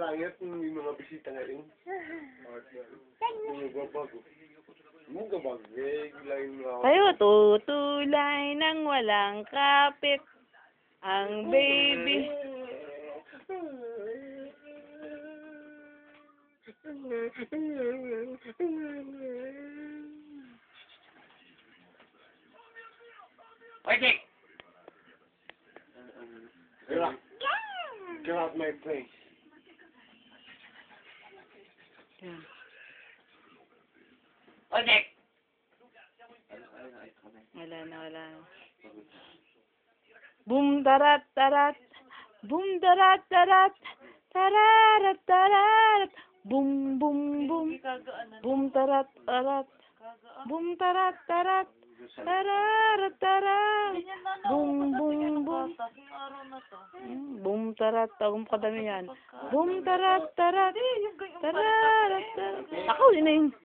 pangit yung mga bisita ngayon. Yung gabago. Yung gabago. Eh, gilayin mo ako. Tayo tutulay ng walang kapit. Ang baby. Pwede! Get out my place. Yan. Pwede! Wala na. Boom darat darat. Boom darat darat. Tararat tararat. Boom boom boom. Boom tarat tarat. Boom tarat tarat. Tararat tarat. Boom boom boom. Boom tarat. Tawag mo kadami yan. Boom tarat tarat. Tararat tarat. Ako, yun na yun.